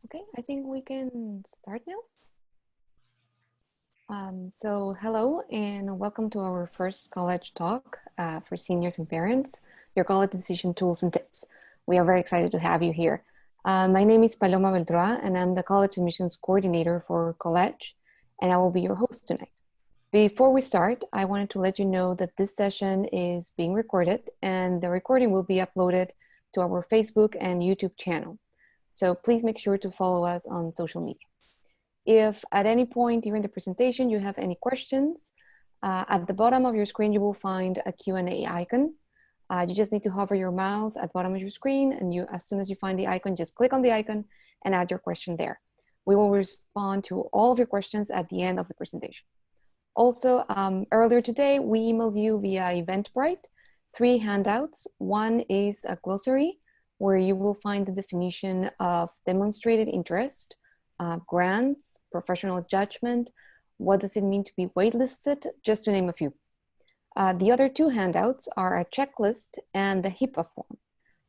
Okay, I think we can start now. So hello and welcome to our first college talk for seniors and parents, your college decision tools and tips. We are very excited to have you here. My name is Paloma Beltroa and I'm the college admissions coordinator for college, and I will be your host tonight. Before we start, I wanted to let you know that this session is being recorded and the recording will be uploaded to our Facebook and YouTube channel. So please make sure to follow us on social media. If at any point during the presentation you have any questions, at the bottom of your screen you will find a Q&A icon. You just need to hover your mouse at the bottom of your screen, and as soon as you find the icon, just click on the icon and add your question there. We will respond to all of your questions at the end of the presentation. Also, earlier today, we emailed you via Eventbrite 3 handouts. One is a glossary where you will find the definition of demonstrated interest, grants, professional judgment, what does it mean to be waitlisted, just to name a few. The other 2 handouts are a checklist and the HIPAA form,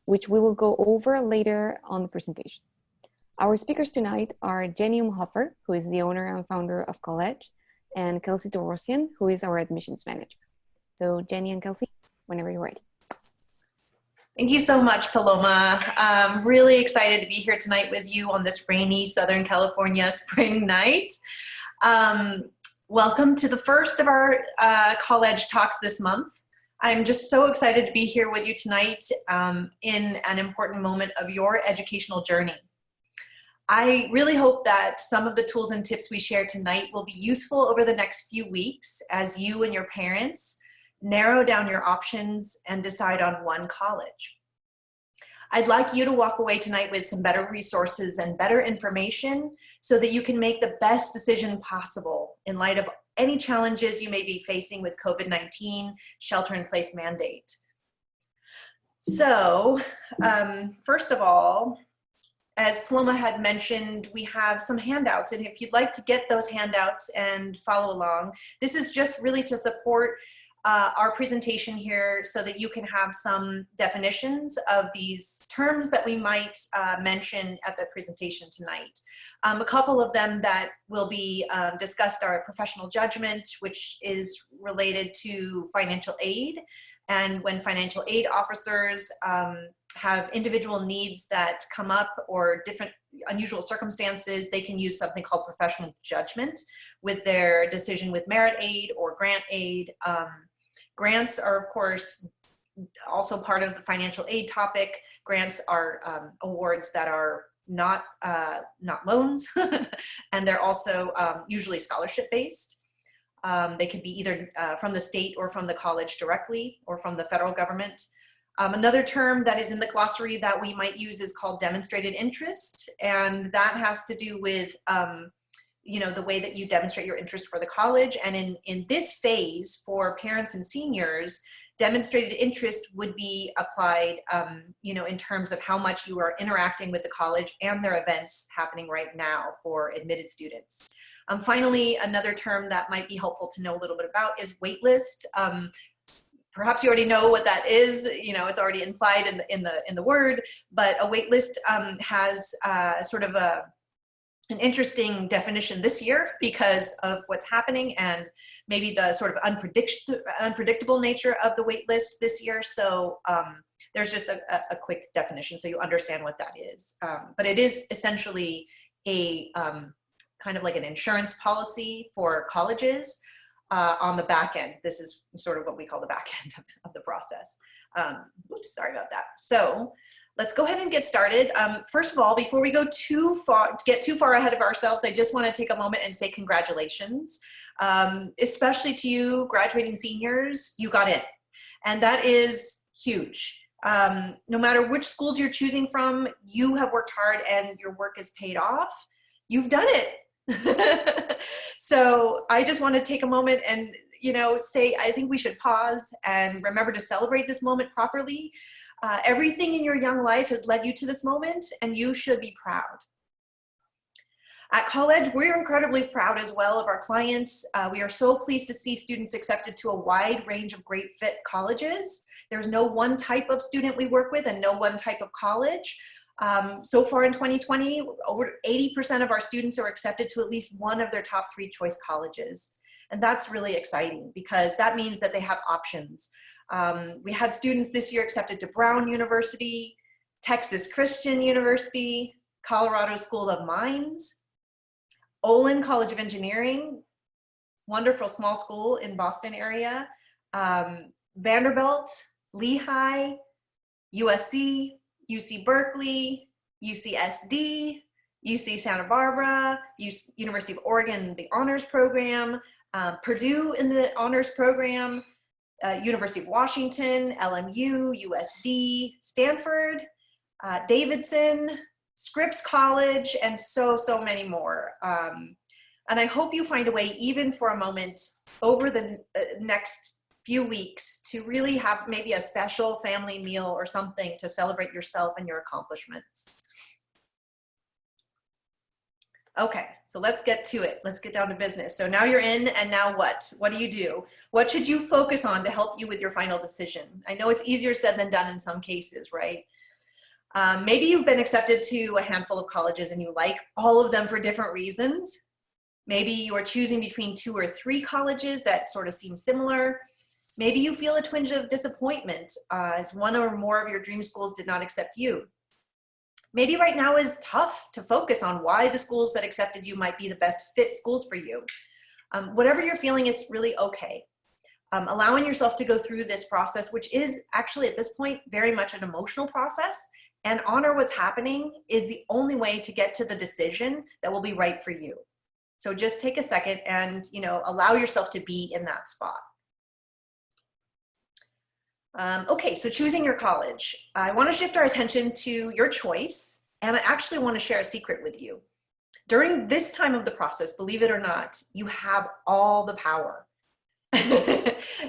which we will go over later on the presentation. Our speakers tonight are Jenny Umhofer, who is the owner and founder of College, and Kelsey Torosyan, who is our admissions manager. So Jenny and Kelsey, whenever you're ready. Thank you so much, Paloma. I'm really excited to be here tonight with you on this rainy Southern California spring night. Welcome to the first of our college talks this month. I'm just so excited to be here with you tonight in an important moment of your educational journey. I really hope that some of the tools and tips we share tonight will be useful over the next few weeks as you and your parents narrow down your options and decide on one college. I'd like you to walk away tonight with some better resources and better information so that you can make the best decision possible in light of any challenges you may be facing with COVID-19 shelter-in-place mandate. So, first of all, as Paloma had mentioned, we have some handouts, and if you'd like to get those handouts and follow along, this is just really to support our presentation here so that you can have some definitions of these terms that we might mention at the presentation tonight. A couple of them that will be discussed are professional judgment, which is related to financial aid. And when financial aid officers have individual needs that come up or different unusual circumstances, they can use something called professional judgment with their decision with merit aid or grant aid. Grants are, of course, also part of the financial aid topic. Grants are awards that are not loans, and they're also usually scholarship-based. They could be either from the state or from the college directly or from the federal government. Another term that is in the glossary that we might use is called demonstrated interest, and that has to do with the way that you demonstrate your interest for the college. And in this phase for parents and seniors, demonstrated interest would be applied, in terms of how much you are interacting with the college and their events happening right now for admitted students. Finally, another term that might be helpful to know a little bit about is waitlist. Perhaps you already know what that is. It's already implied in the word, but a waitlist has sort of an interesting definition this year because of what's happening and maybe the sort of unpredictable nature of the wait list this year. So there's just a quick definition so you understand what that is. But it is essentially a kind of like an insurance policy for colleges on the back end. This is sort of what we call the back end of the process. Oops, sorry about that. So let's go ahead and get started. First of all, before we get too far ahead of ourselves, I just want to take a moment and say congratulations, especially to you graduating seniors. You got in, and that is huge. No matter which schools you're choosing from, you have worked hard and your work is paid off. You've done it. So I just want to take a moment and say I think we should pause and remember to celebrate this moment properly. Everything in your young life has led you to this moment, and you should be proud. At College, we're incredibly proud as well of our clients. We are so pleased to see students accepted to a wide range of great fit colleges. There's no one type of student we work with and no one type of college. So far in 2020, over 80% of our students are accepted to at least one of their top 3 choice colleges. And that's really exciting because that means that they have options. We had students this year accepted to Brown University, Texas Christian University, Colorado School of Mines, Olin College of Engineering, wonderful small school in Boston area, Vanderbilt, Lehigh, USC, UC Berkeley, UCSD, UC Santa Barbara, University of Oregon, the honors program, Purdue in the honors program, University of Washington, LMU, USD, Stanford, Davidson, Scripps College, and so many more. And I hope you find a way, even for a moment, over the next few weeks to really have maybe a special family meal or something to celebrate yourself and your accomplishments. Okay, so let's get to it. Let's get down to business. So now you're in, and now what? What do you do? What should you focus on to help you with your final decision? I know it's easier said than done in some cases, right? Maybe you've been accepted to a handful of colleges and you like all of them for different reasons. Maybe you are choosing between 2 or 3 colleges that sort of seem similar. Maybe you feel a twinge of disappointment as one or more of your dream schools did not accept you. Maybe right now is tough to focus on why the schools that accepted you might be the best fit schools for you. Whatever you're feeling, it's really okay. Allowing yourself to go through this process, which is actually at this point very much an emotional process, and honor what's happening is the only way to get to the decision that will be right for you. So just take a second and, allow yourself to be in that spot. Okay, so choosing your college. I want to shift our attention to your choice, and I actually want to share a secret with you. During this time of the process, believe it or not, you have all the power.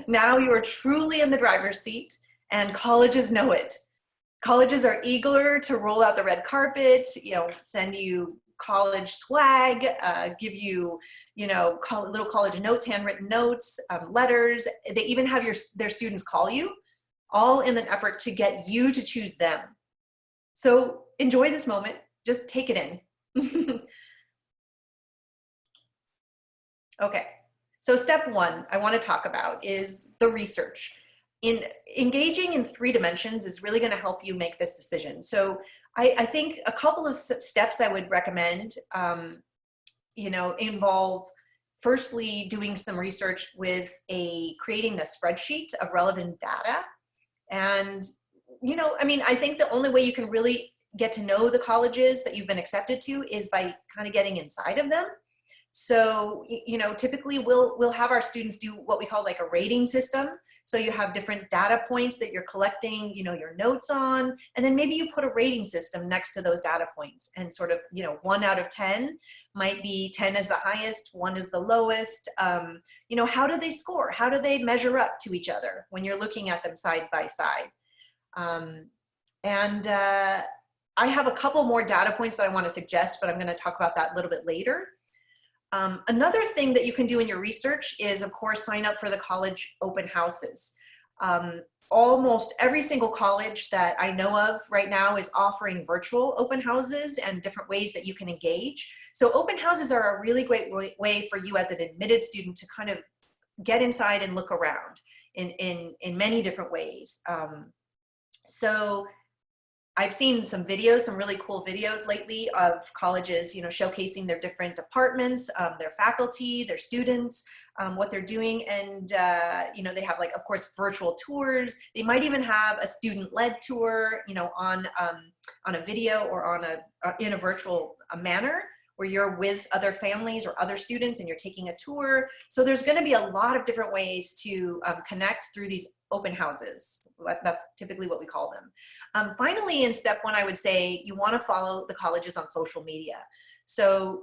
Now you are truly in the driver's seat, and colleges know it. Colleges are eager to roll out the red carpet, send you college swag, give you, little college notes, handwritten notes, letters. They even have their students call you, all in an effort to get you to choose them. So enjoy this moment. Just take it in. Okay, so step 1 I want to talk about is the research. Engaging in 3 dimensions is really going to help you make this decision. So I think a couple of steps I would recommend, involve firstly doing some research with creating a spreadsheet of relevant data. And, I think the only way you can really get to know the colleges that you've been accepted to is by kind of getting inside of them. So, typically we'll have our students do what we call like a rating system. So you have different data points that you're collecting, your notes on, and then maybe you put a rating system next to those data points and sort of, 1 out of 10 might be 10 is the highest, 1 is the lowest. How do they score? How do they measure up to each other when you're looking at them side by side? I have a couple more data points that I want to suggest, but I'm going to talk about that a little bit later. Another thing that you can do in your research is, of course, sign up for the college open houses. Almost every single college that I know of right now is offering virtual open houses and different ways that you can engage. So open houses are a really great way for you as an admitted student to kind of get inside and look around in many different ways. So I've seen some videos, some really cool videos lately of colleges, showcasing their different departments, their faculty, their students, what they're doing. And, they have of course, virtual tours. They might even have a student-led tour, on a video or in a virtual manner where you're with other families or other students and you're taking a tour. So there's going to be a lot of different ways to connect through these open houses. That's typically what we call them. Finally, in step 1, I would say you want to follow the colleges on social media. So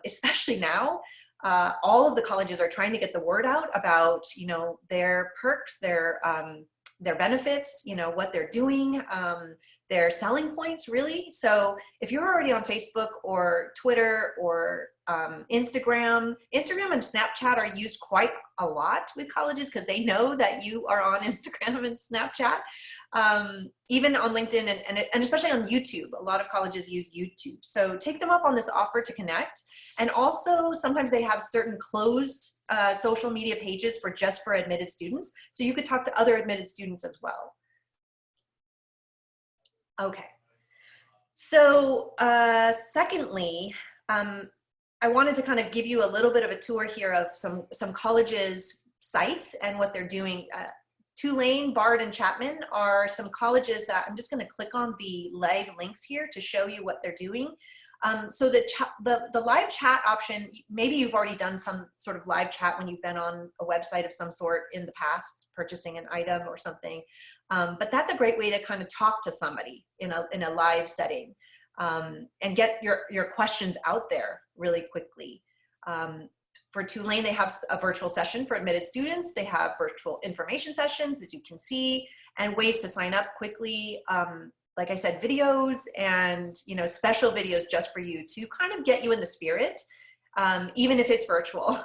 especially now, all of the colleges are trying to get the word out about, their perks, their benefits, what they're doing. their selling points, really. So if you're already on Facebook or Twitter or Instagram and Snapchat are used quite a lot with colleges because they know that you are on Instagram and Snapchat. Even on LinkedIn and especially on YouTube, a lot of colleges use YouTube. So take them up on this offer to connect. And also sometimes they have certain closed social media pages for admitted students. So you could talk to other admitted students as well. Okay. So secondly, I wanted to kind of give you a little bit of a tour here of some colleges' sites and what they're doing. Tulane, Bard, and Chapman are some colleges that I'm just going to click on the live links here to show you what they're doing. So the live chat option, maybe you've already done some sort of live chat when you've been on a website of some sort in the past, purchasing an item or something. But that's a great way to kind of talk to somebody in a live setting and get your questions out there really quickly. For Tulane, they have a virtual session for admitted students. They have virtual information sessions, as you can see, and ways to sign up quickly. Like I said, videos and special videos just for you to kind of get you in the spirit, even if it's virtual.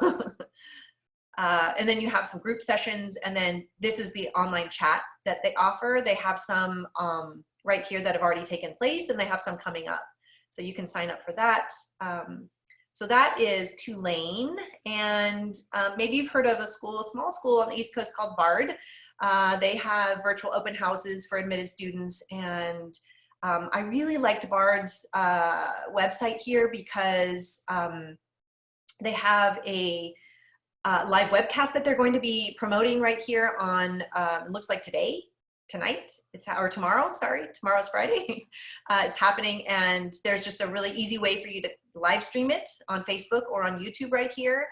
And then you have some group sessions, and then this is the online chat that they offer. They have some right here that have already taken place, and they have some coming up. So you can sign up for that. So that is Tulane, and maybe you've heard of a small school on the East Coast called Bard. They have virtual open houses for admitted students, and I really liked Bard's website here because they have a live webcast that they're going to be promoting right here on, it looks like tonight, or tomorrow, sorry, tomorrow's Friday. It's happening, and there's just a really easy way for you to live stream it on Facebook or on YouTube right here.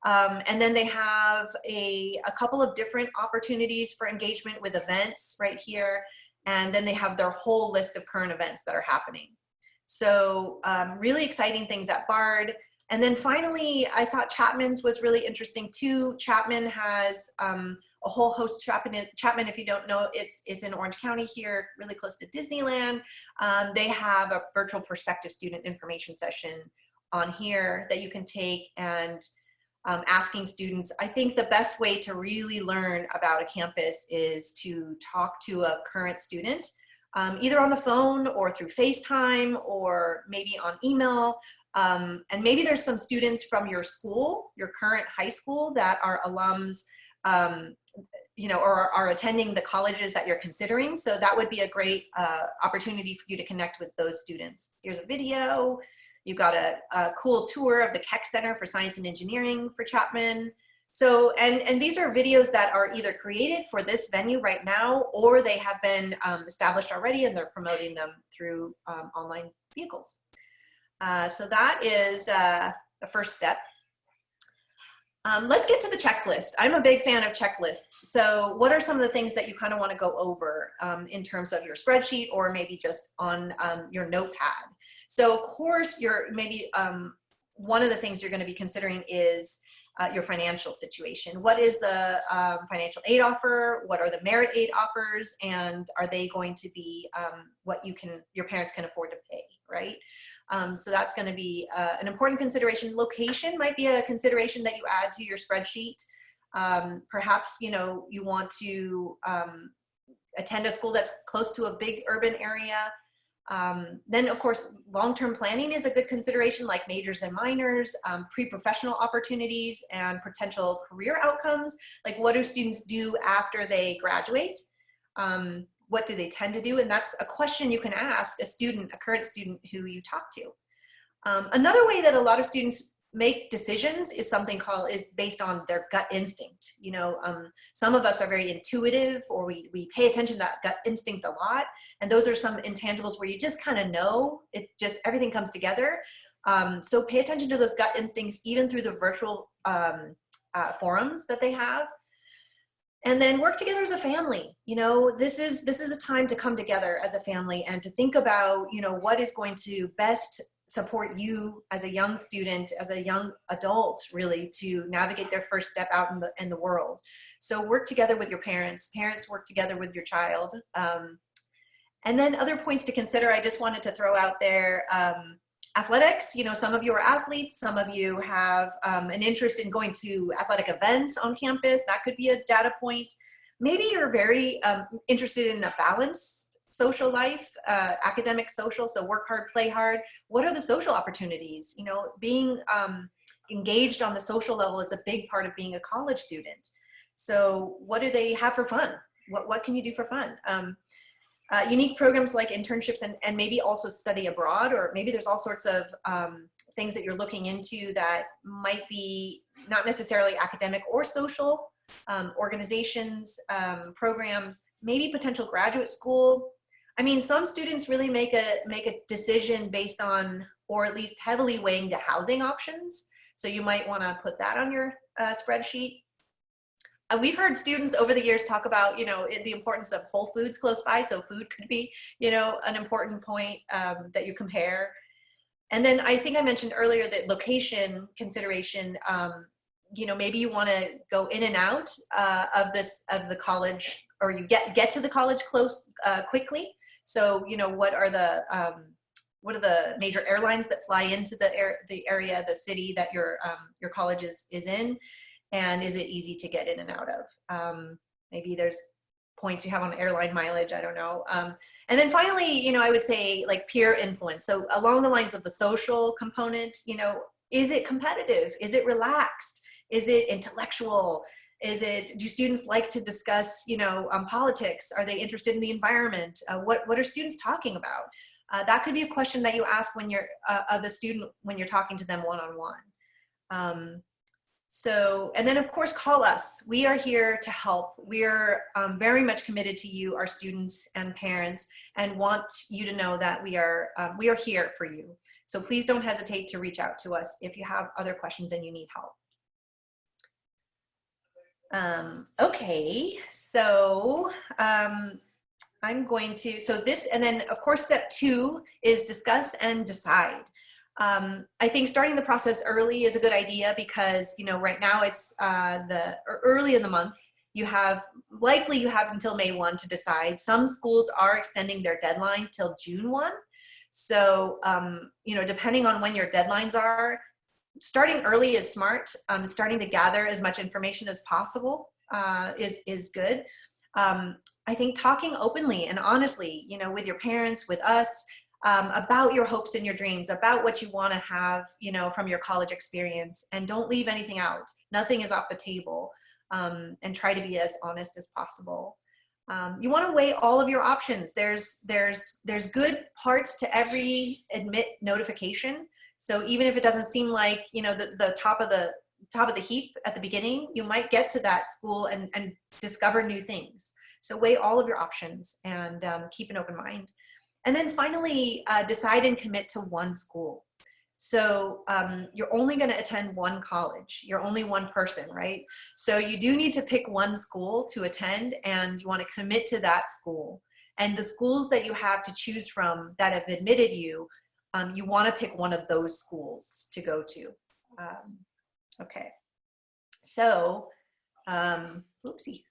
And then they have a couple of different opportunities for engagement with events right here. And then they have their whole list of current events that are happening. So really exciting things at Bard. And then finally, I thought Chapman's was really interesting too. Chapman has a whole host. Chapman, if you don't know, it's in Orange County here, really close to Disneyland. They have a virtual prospective student information session on here that you can take, and asking students. I think the best way to really learn about a campus is to talk to a current student, either on the phone or through FaceTime or maybe on email. And maybe there's some students from your school, your current high school, that are alums, or are attending the colleges that you're considering. So that would be a great opportunity for you to connect with those students. Here's a video. You've got a cool tour of the Keck Center for Science and Engineering for Chapman. So, and these are videos that are either created for this venue right now, or they have been established already and they're promoting them through online vehicles. So that is the first step. Let's get to the checklist. I'm a big fan of checklists. So what are some of the things that you kind of want to go over in terms of your spreadsheet, or maybe just on your notepad? So of course, one of the things you're going to be considering is your financial situation. What is the financial aid offer? What are the merit aid offers? And are they going to be what your parents can afford to pay, right? So that's going to be an important consideration. Location might be a consideration that you add to your spreadsheet. Perhaps, you want to attend a school that's close to a big urban area. Then of course, long-term planning is a good consideration, like majors and minors, pre-professional opportunities, and potential career outcomes. Like, what do students do after they graduate? What do they tend to do? And that's a question you can ask a current student who you talk to. Another way that a lot of students make decisions is based on their gut instinct. Some of us are very intuitive, or we pay attention to that gut instinct a lot. And those are some intangibles where you just kind of know, everything comes together. So pay attention to those gut instincts, even through the virtual forums that they have. And then work together as a family. This is a time to come together as a family and to think about, what is going to best support you as a young student, as a young adult, really, to navigate their first step out in the world. So work together with your parents. Parents, work together with your child. And then other points to consider, I just wanted to throw out there, athletics. You know, some of you are athletes, some of you have an interest in going to athletic events on campus. That could be a data point. Maybe you're very interested in a balanced social life, academic, social, so work hard, play hard. What are the social opportunities? You know, being engaged on the social level is a big part of being a college student. So what do they have for fun? What can you do for fun? Unique programs like internships and maybe also study abroad, or maybe there's all sorts of things that you're looking into that might be not necessarily academic or social, organizations, programs, maybe potential graduate school. I mean, some students really make a decision based on, or at least heavily weighing the housing options. So you might want to put that on your spreadsheet. We've heard students over the years talk about, you know, the importance of Whole Foods close by. So food could be, you know, an important point that you compare. And then I think I mentioned earlier that location consideration, you know, maybe you want to go in and out of the college, or you get to the college quickly. So, you know, what are the major airlines that fly into the area, the city that your college is in? And is it easy to get in and out of? Maybe there's points you have on airline mileage, I don't know. And then finally, you know, I would say like peer influence. So along the lines of the social component, you know, is it competitive? Is it relaxed? Is it intellectual? Do students like to discuss, you know, politics? Are they interested in the environment? What are students talking about? That could be a question that you ask when you're of the student when you're talking to them one-on-one. So, and then of course, call us. We are here to help. We're very much committed to you, our students and parents, and want you to know that we are here for you. So please don't hesitate to reach out to us if you have other questions and you need help. Okay, so I'm going to, so this, and then of course, step 2 is discuss and decide. I think starting the process early is a good idea because, you know, right now it's early in the month. You have until May 1 to decide. Some schools are extending their deadline till June 1. So, you know, depending on when your deadlines are, starting early is smart. Starting to gather as much information as possible is good. I think talking openly and honestly, you know, with your parents, with us, about your hopes and your dreams, about what you want to have, you know, from your college experience, and don't leave anything out. Nothing is off the table, and try to be as honest as possible. You want to weigh all of your options. There's good parts to every admit notification. So even if it doesn't seem like, you know, the top of the heap at the beginning, you might get to that school and discover new things. So weigh all of your options and keep an open mind. And then finally, decide and commit to one school. So you're only going to attend one college. You're only one person, right? So you do need to pick one school to attend, and you want to commit to that school. And the schools that you have to choose from that have admitted you, you want to pick one of those schools to go to. Okay. So, oopsie.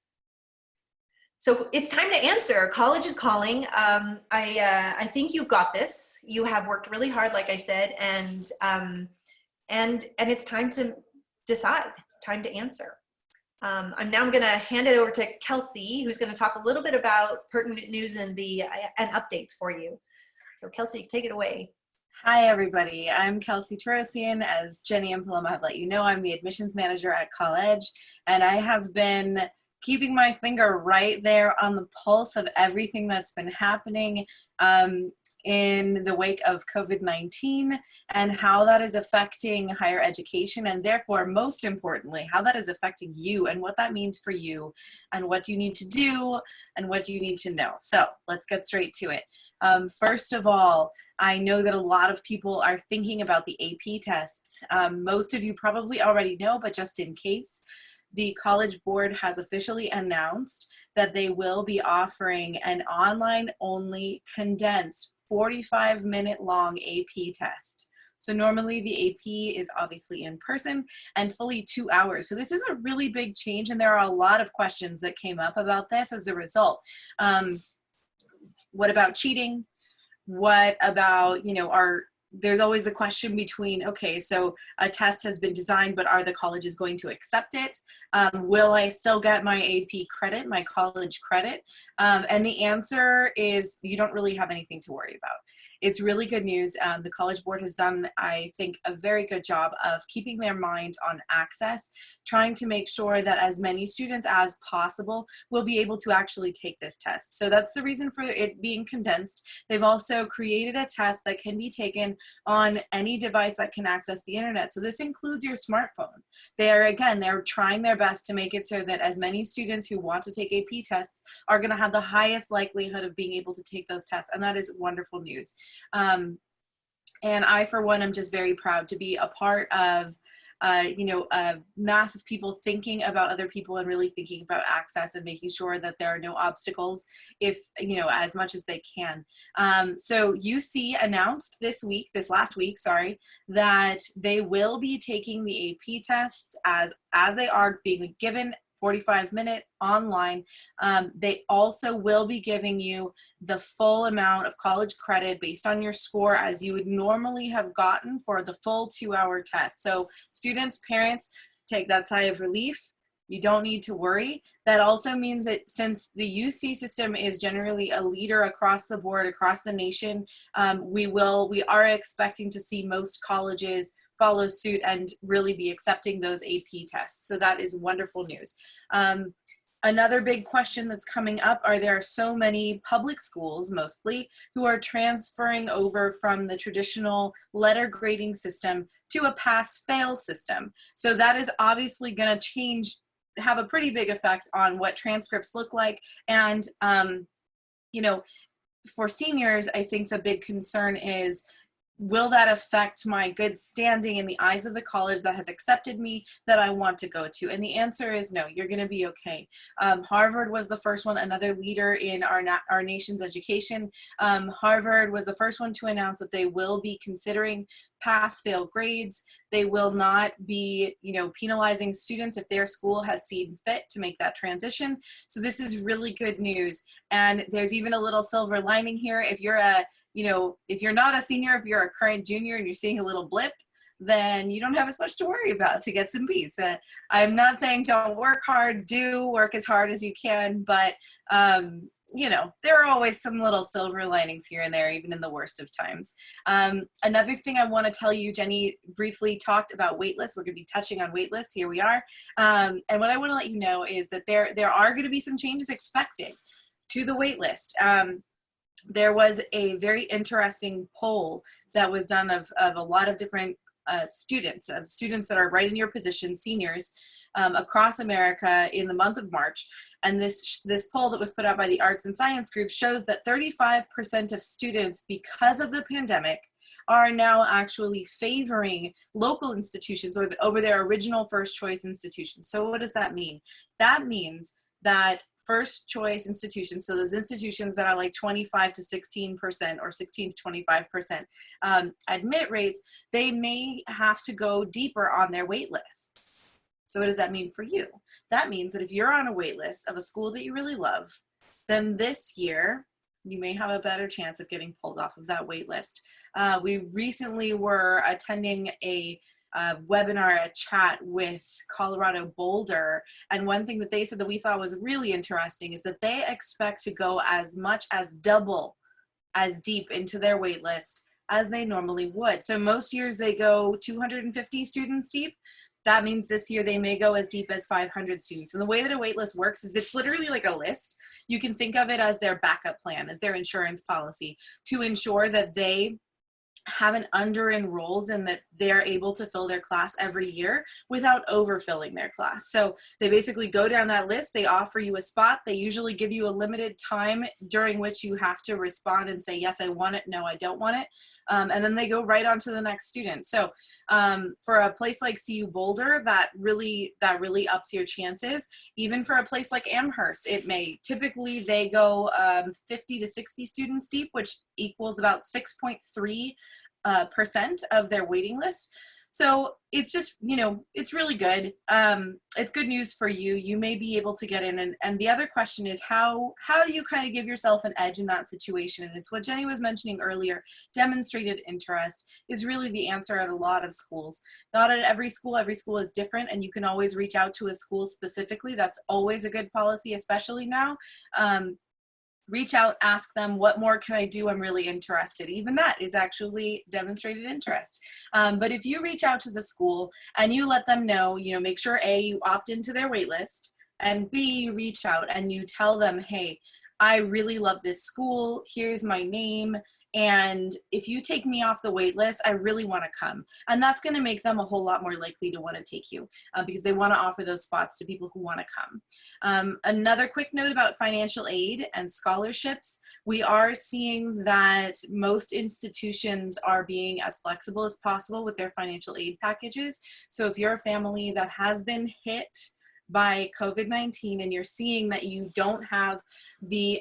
So it's time to answer. College is calling. I think you've got this. You have worked really hard, like I said, and it's time to decide. It's time to answer. I'm now going to hand it over to Kelsey, who's going to talk a little bit about pertinent news and updates for you. So Kelsey, take it away. Hi, everybody. I'm Kelsey Torosyan. As Jenny and Paloma have let you know, I'm the admissions manager at college, and I have been keeping my finger right there on the pulse of everything that's been happening in the wake of COVID-19 and how that is affecting higher education, and therefore, most importantly, how that is affecting you and what that means for you and what do you need to do and what do you need to know. So let's get straight to it. First of all, I know that a lot of people are thinking about the AP tests. Most of you probably already know, but just in case, the College Board has officially announced that they will be offering an online-only condensed 45-minute long AP test. So normally the AP is obviously in person and fully 2 hours. So this is a really big change, and there are a lot of questions that came up about this as a result. What about cheating? What about, there's always the question between, okay, so a test has been designed, but are the colleges going to accept it? Will I still get my AP credit, my college credit? And the answer is you don't really have anything to worry about. It's really good news. The College Board has done, I think, a very good job of keeping their mind on access, trying to make sure that as many students as possible will be able to actually take this test. So that's the reason for it being condensed. They've also created a test that can be taken on any device that can access the internet. So this includes your smartphone. They're trying their best to make it so that as many students who want to take AP tests are going to have the highest likelihood of being able to take those tests. And that is wonderful news. And I, for one, am just very proud to be a part of a mass of people thinking about other people and really thinking about access and making sure that there are no obstacles as much as they can. So UC announced this last week, that they will be taking the AP tests as they are being given 45-minute online. They also will be giving you the full amount of college credit based on your score as you would normally have gotten for the full 2-hour test. So students, parents, take that sigh of relief. You don't need to worry. That also means that since the UC system is generally a leader across the board, across the nation, we are expecting to see most colleges follow suit and really be accepting those AP tests. So that is wonderful news. Another big question that's coming up are there are so many public schools mostly who are transferring over from the traditional letter grading system to a pass-fail system. So that is obviously going to have a pretty big effect on what transcripts look like. And, for seniors, I think the big concern is, will that affect my good standing in the eyes of the college that has accepted me that I want to go to? And the answer is no, you're going to be okay. Harvard was the first one, another leader in our nation's education. Harvard was the first one to announce that they will be considering pass-fail grades. They will not be, penalizing students if their school has seen fit to make that transition. So this is really good news. And there's even a little silver lining here. If you're if you're not a senior, if you're a current junior and you're seeing a little blip, then you don't have as much to worry about to get some peace. I'm not saying don't work hard, do work as hard as you can, but there are always some little silver linings here and there, even in the worst of times. Another thing I want to tell you, Jenny briefly talked about Waitlist. We're going to be touching on Waitlist. Here we are. And what I want to let you know is that there are going to be some changes expected to the Waitlist. There was a very interesting poll that was done of a lot of different students that are right in your position, seniors, across America in the month of March. And this poll that was put out by the Arts and Science Group shows that 35% of students, because of the pandemic, are now actually favoring local institutions over their original first choice institutions. So what does that mean? That means that first choice institutions, so those institutions that are like 25 to 16% or 16 to 25% admit rates, they may have to go deeper on their wait lists. So what does that mean for you? That means that if you're on a wait list of a school that you really love, then this year you may have a better chance of getting pulled off of that wait list. We recently were attending a webinar, a chat with Colorado Boulder, and one thing that they said that we thought was really interesting is that they expect to go as much as double as deep into their wait list as they normally would. So most years they go 250 students deep. That means this year they may go as deep as 500 students. And the way that a wait list works is it's literally like a list. You can think of it as their backup plan, as their insurance policy, to ensure that they haven't under-enrolls and that they're able to fill their class every year without overfilling their class. So they basically go down that list, they offer you a spot, they usually give you a limited time during which you have to respond and say, yes, I want it, no, I don't want it. And then they go right on to the next student. So for a place like CU Boulder, that really ups your chances. Even for a place like Amherst, it may. Typically they go 50 to 60 students deep, which equals about 6.3% of their waiting list. So it's just, it's really good. It's good news for you. You may be able to get in. And the other question is, how do you kind of give yourself an edge in that situation? And it's what Jenny was mentioning earlier. Demonstrated interest is really the answer at a lot of schools. Not at every school is different, and you can always reach out to a school specifically. That's always a good policy, especially now. Reach out, ask them, what more can I do? I'm really interested. Even that is actually demonstrated interest. But if you reach out to the school and you let them know, make sure A, you opt into their wait list, and B, you reach out and you tell them, hey, I really love this school. Here's my name. And if you take me off the wait list, I really want to come. And that's going to make them a whole lot more likely to want to take you because they want to offer those spots to people who want to come. Another quick note about financial aid and scholarships. We are seeing that most institutions are being as flexible as possible with their financial aid packages. So if you're a family that has been hit by COVID-19 and you're seeing that you don't have the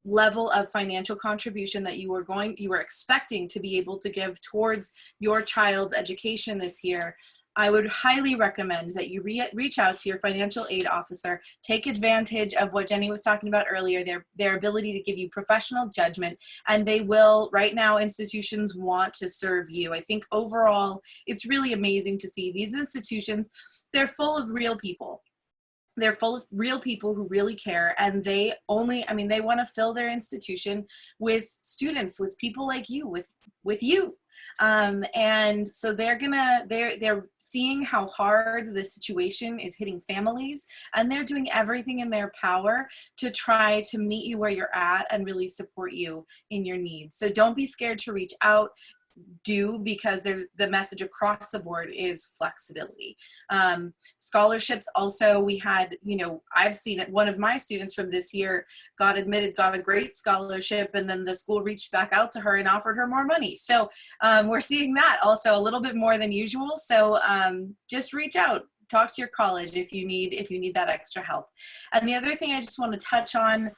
level of financial contribution that you were expecting to be able to give towards your child's education this year, I would highly recommend that you reach out to your financial aid officer, take advantage of what Jenny was talking about earlier, their ability to give you professional judgment, and they will. Right now, institutions want to serve you. I think overall, it's really amazing to see these institutions. They're full of real people. They're full of real people who really care, and they want to fill their institution with students, with people like you, with you. And so they're seeing how hard the situation is hitting families, and they're doing everything in their power to try to meet you where you're at and really support you in your needs. So don't be scared to reach out. Because there's the message across the board is flexibility. Scholarships also, we had, I've seen it. One of my students from this year got a great scholarship, and then the school reached back out to her and offered her more money. So we're seeing that also a little bit more than usual. So just reach out. Talk to your college if you need that extra help. And the other thing I just want to touch on,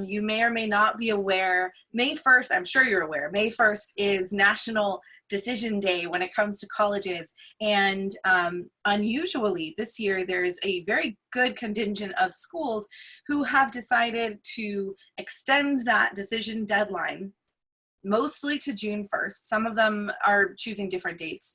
you may or may not be aware, May 1st, I'm sure you're aware, May 1st is National Decision Day when it comes to colleges. And unusually this year, there's a very good contingent of schools who have decided to extend that decision deadline mostly to June 1st. Some of them are choosing different dates,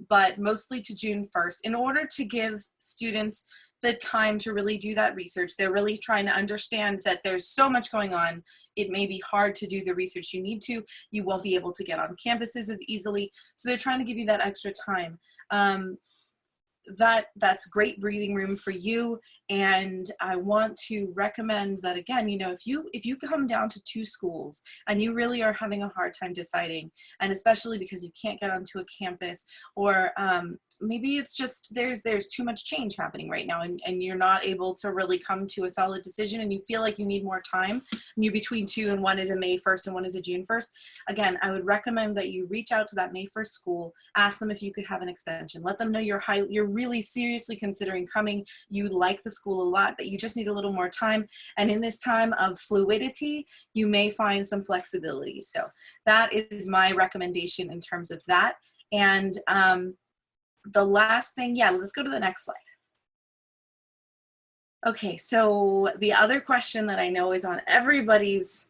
but mostly to June 1st in order to give students the time to really do that research. They're really trying to understand that there's so much going on. It may be hard to do the research you need to. You won't be able to get on campuses as easily. So they're trying to give you that extra time. That's great breathing room for you. And I want to recommend that, again, if you come down to two schools and you really are having a hard time deciding, and especially because you can't get onto a campus, or maybe it's just there's too much change happening right now, and you're not able to really come to a solid decision, and you feel like you need more time, and you're between two, and one is a May 1st and one is a June 1st. Again, I would recommend that you reach out to that May 1st school, ask them if you could have an extension, let them know you're really seriously considering coming, you like the school a lot, but you just need a little more time. And in this time of fluidity, you may find some flexibility. So that is my recommendation in terms of that. And the last thing, let's go to the next slide. Okay, so the other question that I know is on everybody's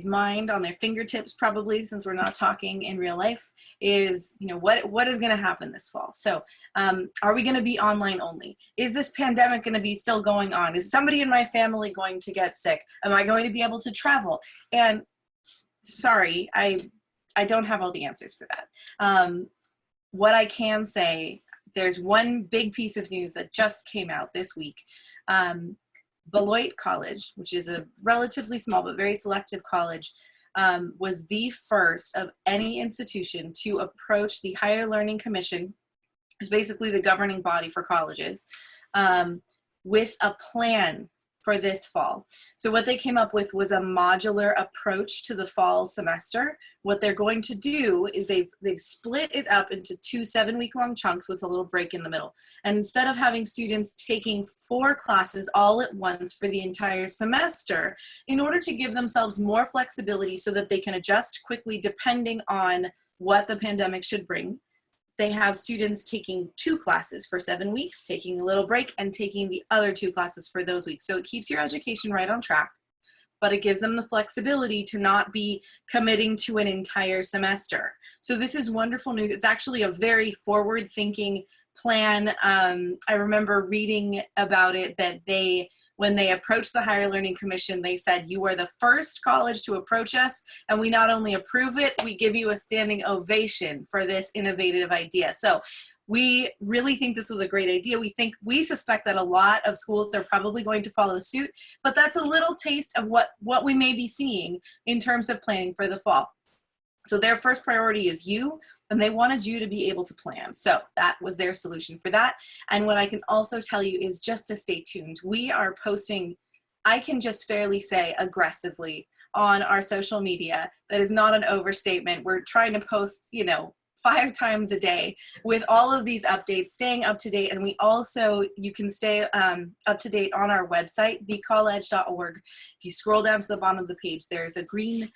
mind, on their fingertips probably, since we're not talking in real life, is what is going to happen this fall? So are we going to be online only? Is this pandemic going to be still going on? Is somebody in my family going to get sick? Am I going to be able to travel? And sorry, I don't have all the answers for that. What I can say, there's one big piece of news that just came out this week. Beloit College, which is a relatively small but very selective college, was the first of any institution to approach the Higher Learning Commission, which is basically the governing body for colleges, with a plan for this fall. So what they came up with was a modular approach to the fall semester. What they're going to do is they've split it up into 2 7-week-long chunks with a little break in the middle. And instead of having students taking 4 classes all at once for the entire semester, in order to give themselves more flexibility so that they can adjust quickly depending on what the pandemic should bring. They have students taking 2 classes for 7 weeks, taking a little break, and taking the other 2 classes for those weeks. So it keeps your education right on track, but it gives them the flexibility to not be committing to an entire semester. So this is wonderful news. It's actually a very forward-thinking plan. I remember reading about it that when they approached the Higher Learning Commission, they said, you are the first college to approach us, and we not only approve it, we give you a standing ovation for this innovative idea. So we really think this was a great idea. We suspect that a lot of schools, they're probably going to follow suit, but that's a little taste of what we may be seeing in terms of planning for the fall. So their first priority is you, and they wanted you to be able to plan. So that was their solution for that. And what I can also tell you is just to stay tuned. We are posting, I can just fairly say aggressively, on our social media. That is not an overstatement. We're trying to post, 5 times a day with all of these updates, staying up to date. And we also, you can stay up to date on our website, thecollege.org. If you scroll down to the bottom of the page, there's a green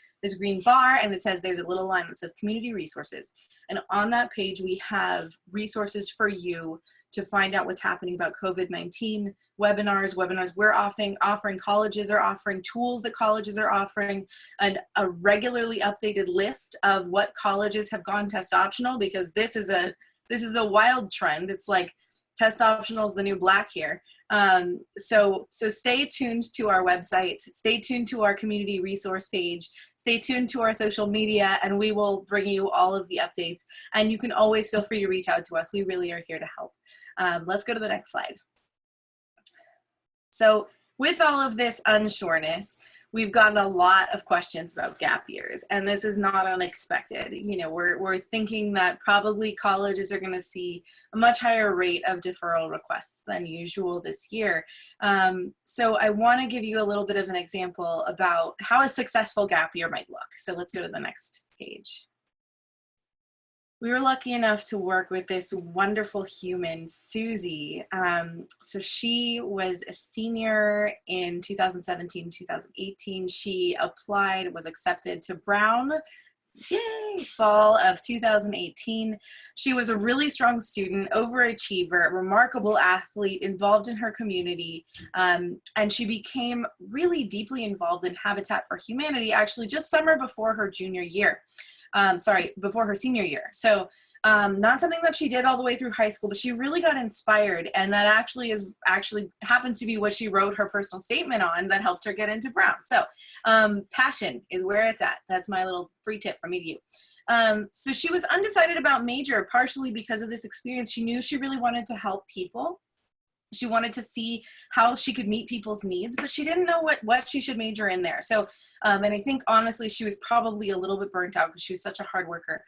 bar, and it says, there's a little line that says community resources. And on that page, we have resources for you to find out what's happening about COVID-19, webinars we're offering, colleges are offering, tools that colleges are offering, and a regularly updated list of what colleges have gone test optional, because this is a wild trend. It's like test optional is the new black here. So stay tuned to our website, stay tuned to our community resource page, stay tuned to our social media, and we will bring you all of the updates. And you can always feel free to reach out to us. We really are here to help. Let's go to the next slide. So with all of this unsureness, we've gotten a lot of questions about gap years, and this is not unexpected. We're thinking that probably colleges are going to see a much higher rate of deferral requests than usual this year. So I want to give you a little bit of an example about how a successful gap year might look. So let's go to the next page. We were lucky enough to work with this wonderful human, Suzy. So she was a senior in 2017, 2018. She applied, was accepted to Brown, yay, fall of 2018. She was a really strong student, overachiever, remarkable athlete, involved in her community. And she became really deeply involved in Habitat for Humanity, actually just summer before her junior year. Before her senior year. So not something that she did all the way through high school, but she really got inspired, and that actually happens to be what she wrote her personal statement on that helped her get into Brown. So passion is where it's at. That's my little free tip from me to you. So she was undecided about major, partially because of this experience. She knew she really wanted to help people. She wanted to see how she could meet people's needs, but she didn't know what she should major in there. So, and I think honestly, she was probably a little bit burnt out because she was such a hard worker.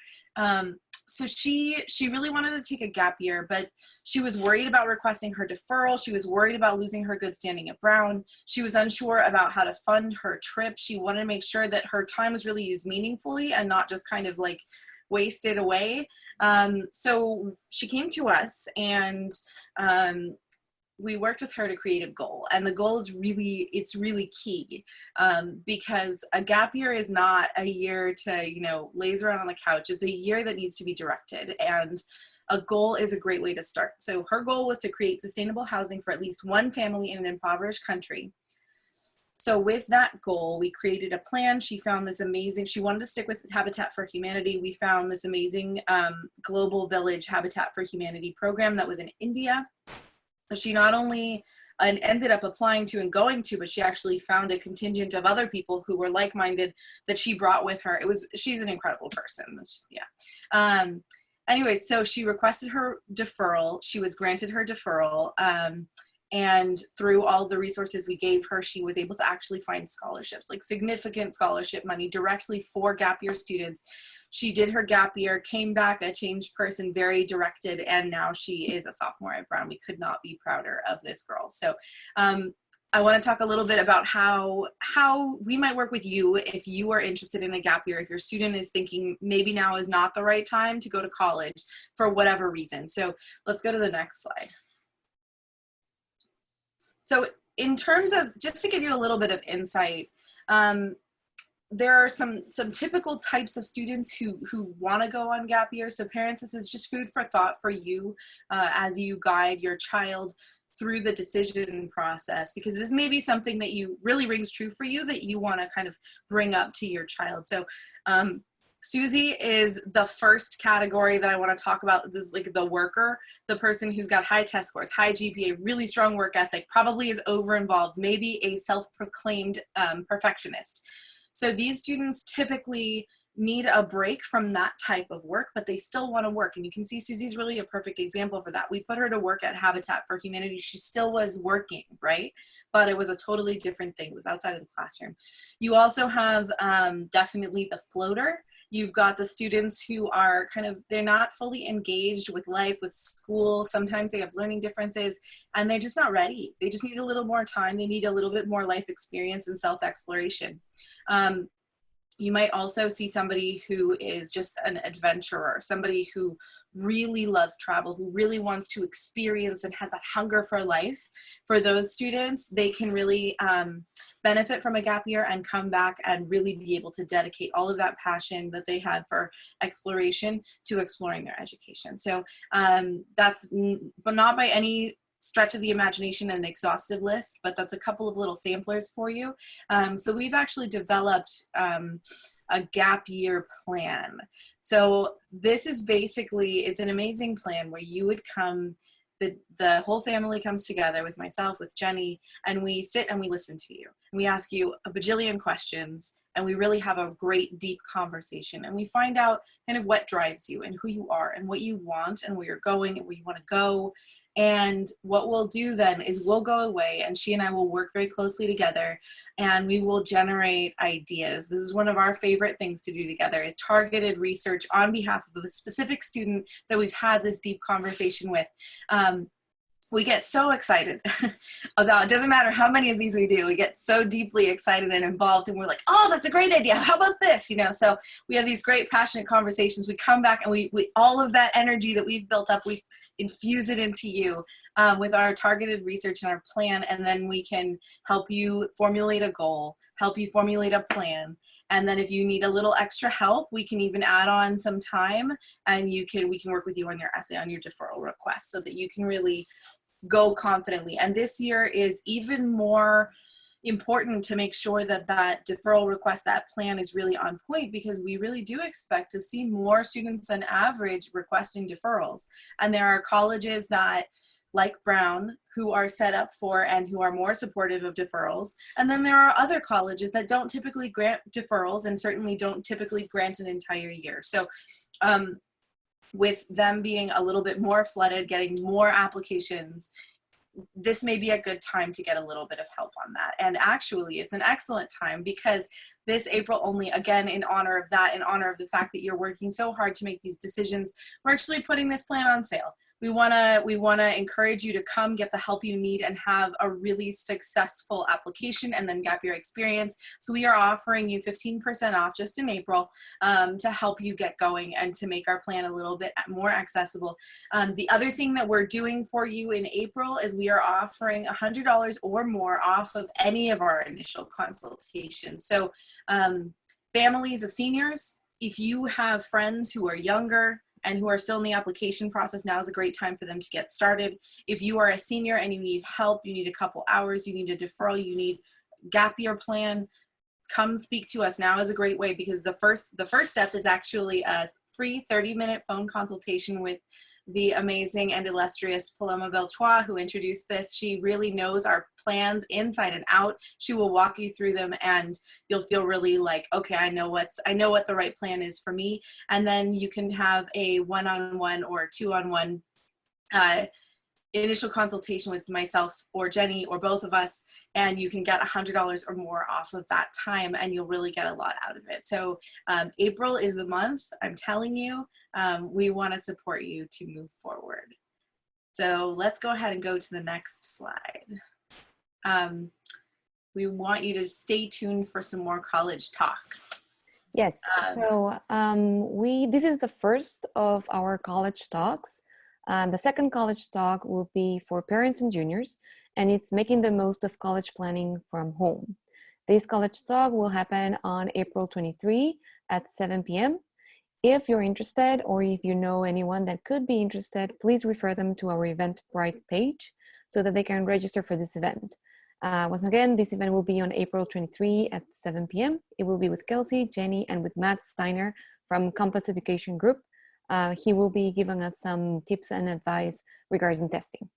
So she really wanted to take a gap year, but she was worried about requesting her deferral. She was worried about losing her good standing at Brown. She was unsure about how to fund her trip. She wanted to make sure that her time was really used meaningfully and not just kind of like wasted away. So she came to us, and we worked with her to create a goal, and the goal is really key, because a gap year is not a year to, laze around on the couch. It's a year that needs to be directed, and a goal is a great way to start. So her goal was to create sustainable housing for at least one family in an impoverished country. So with that goal, we created a plan. She found this amazing, she wanted to stick with Habitat for Humanity. We found this amazing Global Village Habitat for Humanity program that was in India. She not only ended up applying to and going to, but she actually found a contingent of other people who were like-minded that she brought with her. She's an incredible person. Anyway, so she requested her deferral. She was granted her deferral. And through all the resources we gave her, she was able to actually find scholarships, like significant scholarship money directly for gap year students. She did her gap year, came back a changed person, very directed, and now she is a sophomore at Brown. We could not be prouder of this girl. So I want to talk a little bit about how we might work with you if you are interested in a gap year, if your student is thinking maybe now is not the right time to go to college for whatever reason. So let's go to the next slide. So in terms of, just to give you a little bit of insight, there are some typical types of students who want to go on gap year. So parents, this is just food for thought for you as you guide your child through the decision process, because this may be something that you really rings true for you that you want to kind of bring up to your child. So Susie is the first category that I want to talk about. This is like the worker, the person who's got high test scores, high GPA, really strong work ethic, probably is over involved, maybe a self-proclaimed perfectionist. So these students typically need a break from that type of work, but they still want to work. And you can see Susie's really a perfect example for that. We put her to work at Habitat for Humanity. She still was working, right? But it was a totally different thing. It was outside of the classroom. You also have definitely the floater. You've got the students who are kind of, they're not fully engaged with life, with school. Sometimes they have learning differences and they're just not ready. They just need a little more time. They need a little bit more life experience and self-exploration. You might also see somebody who is just an adventurer, somebody who really loves travel, who really wants to experience and has that hunger for life. For those students, they can really benefit from a gap year and come back and really be able to dedicate all of that passion that they had for exploration to exploring their education. So that's but not by any stretch of the imagination an exhaustive list, but that's a couple of little samplers for you. So we've actually developed a gap year plan. So this is basically, it's an amazing plan where you would come, the whole family comes together with myself, with Jenny, and we sit and we listen to you. And we ask you a bajillion questions, and we really have a great deep conversation, and we find out kind of what drives you and who you are and what you want and where you're going and where you want to go. And what we'll do then is we'll go away and she and I will work very closely together and we will generate ideas. This is one of our favorite things to do together, is targeted research on behalf of the specific student that we've had this deep conversation with. We get so excited about, it doesn't matter how many of these we do, we get so deeply excited and involved and we're like, oh, that's a great idea. How about this? You know, so we have these great passionate conversations. We come back and we all of that energy that we've built up, we infuse it into you with our targeted research and our plan. And then we can help you formulate a goal, help you formulate a plan. And then if you need a little extra help, we can even add on some time and we can work with you on your essay, on your deferral request, so that you can really go confidently. And this year is even more important to make sure that that deferral request, that plan is really on point, because we really do expect to see more students than average requesting deferrals. And there are colleges that, like Brown, who are set up for and who are more supportive of deferrals. And then there are other colleges that don't typically grant deferrals and certainly don't typically grant an entire year. So with them being a little bit more flooded, getting more applications, this may be a good time to get a little bit of help on that. And actually, it's an excellent time, because this April only, again, in honor of that, in honor of the fact that you're working so hard to make these decisions, we're actually putting this plan on sale. We wanna encourage you to come get the help you need and have a really successful application and then gap year experience. So we are offering you 15% off just in April to help you get going and to make our plan a little bit more accessible. The other thing that we're doing for you in April is we are offering $100 or more off of any of our initial consultations. So families of seniors, if you have friends who are younger and who are still in the application process, now is a great time for them to get started. If you are a senior and you need help, you need a couple hours, you need a deferral, you need gap year plan, come speak to us. Now is a great way, because the first step is actually a free 30-minute phone consultation with the amazing and illustrious Paloma Belchois, who introduced this. She really knows our plans inside and out. She will walk you through them and you'll feel really like, okay, I know what the right plan is for me. And then you can have a one-on-one or two-on-one initial consultation with myself or Jenny or both of us, and you can get $100 or more off of that time, and you'll really get a lot out of it. So April is the month. I'm telling you, we want to support you to move forward. So let's go ahead and go to the next slide. We want you to stay tuned for some more college talks. Yes, so this is the first of our college talks. The second college talk will be for parents and juniors, and it's making the most of college planning from home. This college talk will happen on April 23 at 7 p.m. If you're interested, or if you know anyone that could be interested, please refer them to our Eventbrite page so that they can register for this event. Once again, this event will be on April 23 at 7 p.m. It will be with Kelsey, Jenny, and with Matt Steiner from Compass Education Group. He will be giving us some tips and advice regarding testing.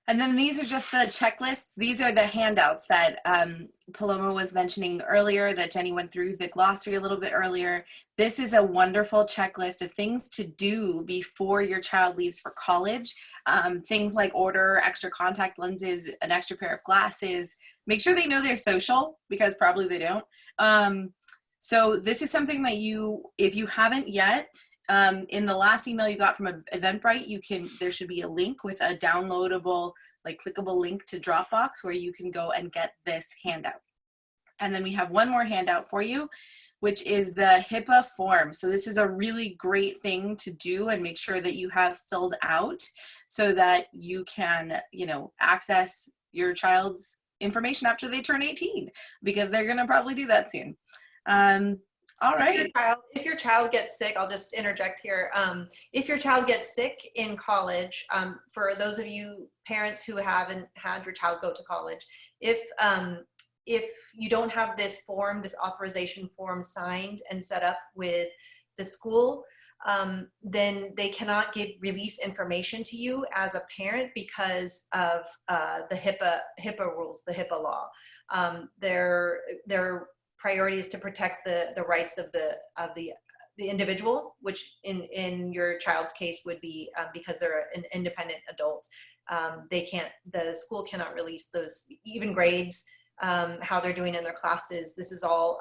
And then these are just the checklists. These are the handouts that Paloma was mentioning earlier, that Jenny went through the glossary a little bit earlier. This is a wonderful checklist of things to do before your child leaves for college. Things like order extra contact lenses, an extra pair of glasses. Make sure they know they're social, because probably they don't. So this is something that if you haven't yet, in the last email you got from Eventbrite, there should be a link with a downloadable, like clickable link to Dropbox where you can go and get this handout. And then we have one more handout for you, which is the HIPAA form. So this is a really great thing to do and make sure that you have filled out so that you can, access your child's information after they turn 18, because they're going to probably do that soon. All right. If your child gets sick, I'll just interject here. If your child gets sick in college, for those of you parents who haven't had your child go to college, if you don't have this form, this authorization form signed and set up with the school, then they cannot release information to you as a parent because of the HIPAA rules, the HIPAA law. Their priority is to protect the rights of the individual, which in your child's case would be because they're an independent adult. The school cannot release those, even grades, how they're doing in their classes. This is all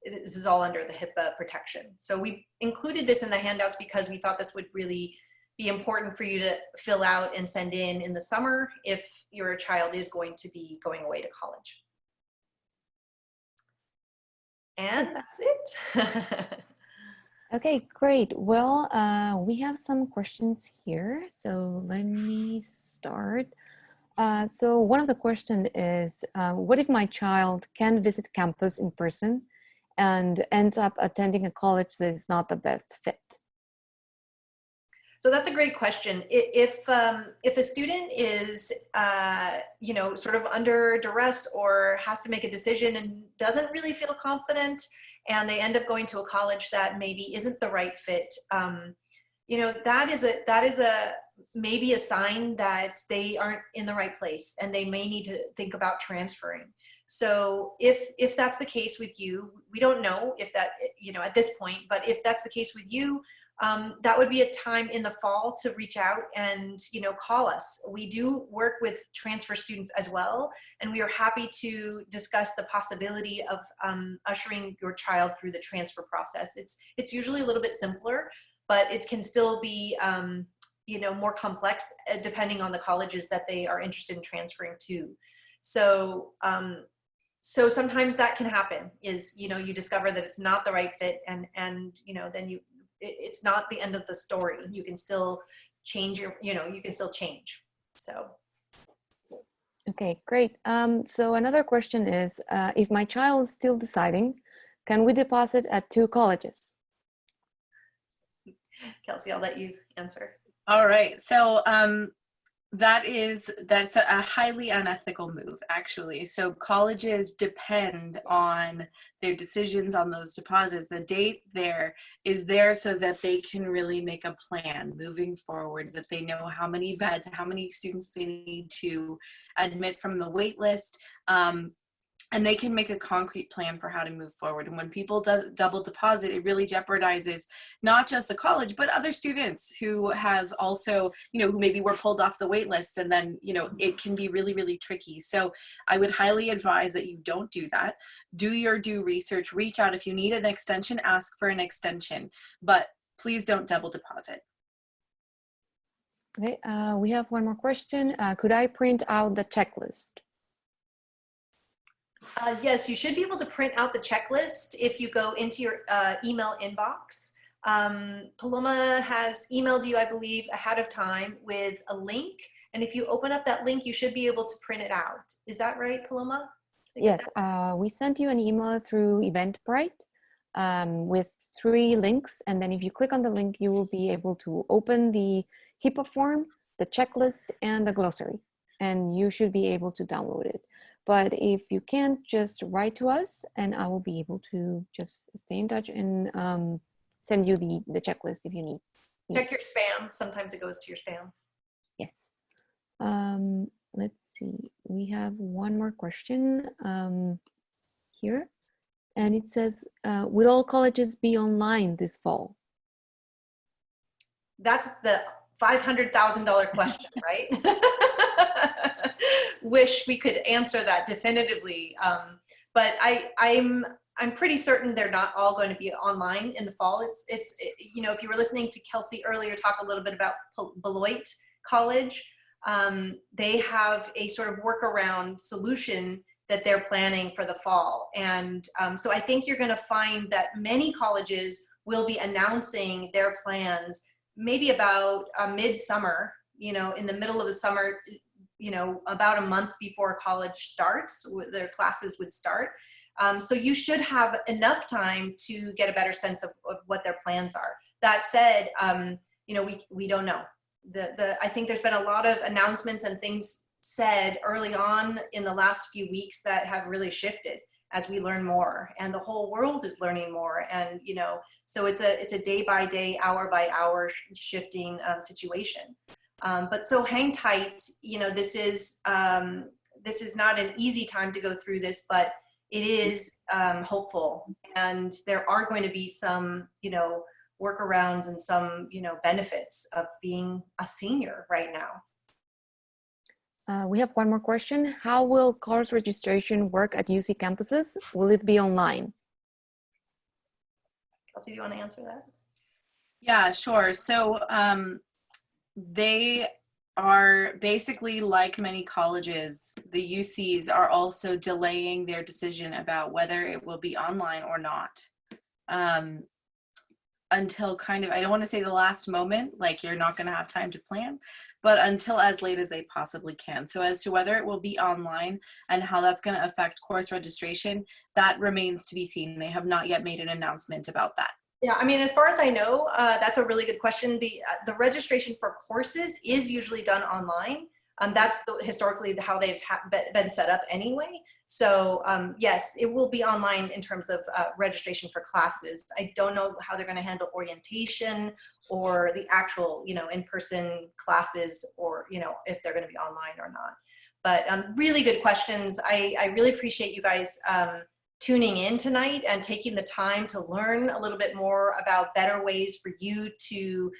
under the HIPAA protection. So we included this in the handouts because we thought this would really be important for you to fill out and send in the summer if your child is going to be going away to college. And that's it. Okay, great. Well, we have some questions here. So let me start. So one of the questions is, what if my child can visit campus in person and ends up attending a college that is not the best fit? So that's a great question. If the student is, sort of under duress or has to make a decision and doesn't really feel confident, and they end up going to a college that maybe isn't the right fit, that is maybe a sign that they aren't in the right place and they may need to think about transferring. So if that's the case with you, we don't know if that, at this point, but if that's the case with you, that would be a time in the fall to reach out and, call us. We do work with transfer students as well, and we are happy to discuss the possibility of ushering your child through the transfer process. It's usually a little bit simpler, but it can still be, more complex depending on the colleges that they are interested in transferring to. So sometimes that can happen is, you discover that it's not the right fit and then it's not the end of the story. You can still change you can still change. So. Okay, great. So another question is, if my child is still deciding, can we deposit at 2 colleges? Kelsey, I'll let you answer. All right. So that's a highly unethical move, actually. So colleges depend on their decisions on those deposits. The date there is there so that they can really make a plan moving forward, that they know how many beds, how many students they need to admit from the wait list. And they can make a concrete plan for how to move forward. And when people double deposit, it really jeopardizes not just the college, but other students who have also, who maybe were pulled off the wait list, and then, it can be really, really tricky. So I would highly advise that you don't do that. Do your due research, reach out. If you need an extension, ask for an extension, but please don't double deposit. Okay, we have one more question. Could I print out the checklist? Yes, you should be able to print out the checklist if you go into your email inbox. Paloma has emailed you, I believe, ahead of time with a link, And if you open up that link, you should be able to print it out. Is that right, Paloma? Yes, we sent you an email through Eventbrite with 3 links. And then if you click on the link, you will be able to open the HIPAA form, the checklist, and the glossary. And you should be able to download it. But if you can't, just write to us and I will be able to just stay in touch and send you the checklist if you need. Check your spam. Sometimes it goes to your spam. Yes. Let's see. We have one more question here. And it says, will all colleges be online this fall? That's the $500,000 question, right? Wish we could answer that definitively. But I'm pretty certain they're not all going to be online in the fall. It's you know, if you were listening to Kelsey earlier talk a little bit about Beloit College, they have a sort of workaround solution that they're planning for the fall. And so I think you're going to find that many colleges will be announcing their plans maybe about midsummer, you know, in the middle of the summer, you know, about a month before college starts, their classes would start. So you should have enough time to get a better sense of what their plans are. That said, you know, we don't know. I think there's been a lot of announcements and things said early on in the last few weeks that have really shifted as we learn more, and the whole world is learning more. And, you know, so it's a day by day, hour by hour shifting situation. But so hang tight, you know, this is not an easy time to go through this, but it is hopeful. And there are going to be some, you know, workarounds and some, you know, benefits of being a senior right now. We have one more question. How will course registration work at UC campuses? Will it be online? Kelsey, do you want to answer that? Yeah, sure. So they are basically, like many colleges, the UCs are also delaying their decision about whether it will be online or not. Until kind of, I don't want to say the last moment, like you're not going to have time to plan, but until as late as they possibly can. So as to whether it will be online and how that's going to affect course registration, that remains to be seen. They have not yet made an announcement about that. Yeah, I mean, as far as I know, that's a really good question. The registration for courses is usually done online. That's historically how they've been set up anyway. So yes, it will be online in terms of registration for classes. I don't know how they're going to handle orientation or the actual, you know, in-person classes, or, you know, if they're going to be online or not. But really good questions. I really appreciate you guys tuning in tonight and taking the time to learn a little bit more about better ways for you to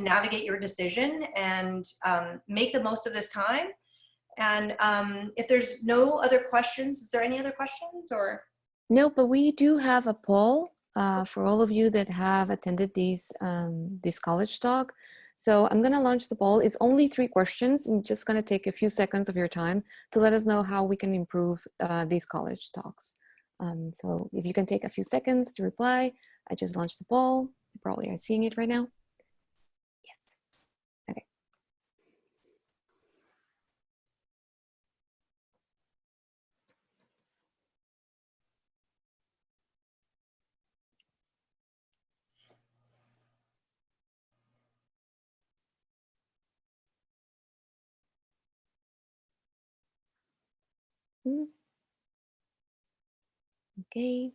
navigate your decision and make the most of this time. And if there's no other questions, is there any other questions or? No, but we do have a poll for all of you that have attended this college talk. So I'm going to launch the poll. It's only 3 questions and just going to take a few seconds of your time to let us know how we can improve these college talks. So if you can take a few seconds to reply. I just launched the poll. You probably are seeing it right now. Yes. Okay. Okay.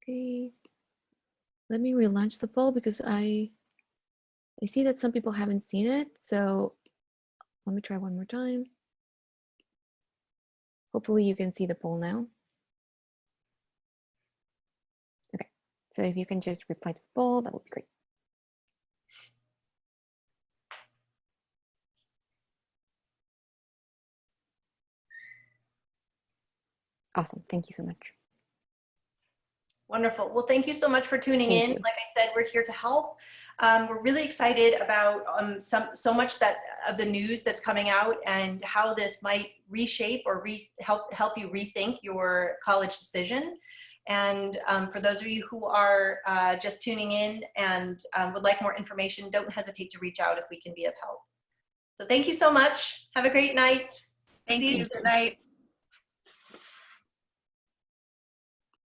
Okay. Let me relaunch the poll because I see that some people haven't seen it. So let me try one more time. Hopefully you can see the poll now. Okay, so if you can just reply to the poll, that would be great. Awesome. Thank you so much. Wonderful. Well, thank you so much for tuning Thank in. you. Like I said, we're here to help. We're really excited about so much of the news that's coming out and how this might reshape or help you rethink your college decision. And for those of you who are just tuning in and would like more information, don't hesitate to reach out if we can be of help. So thank you so much. Have a great night. Thank you. Good night.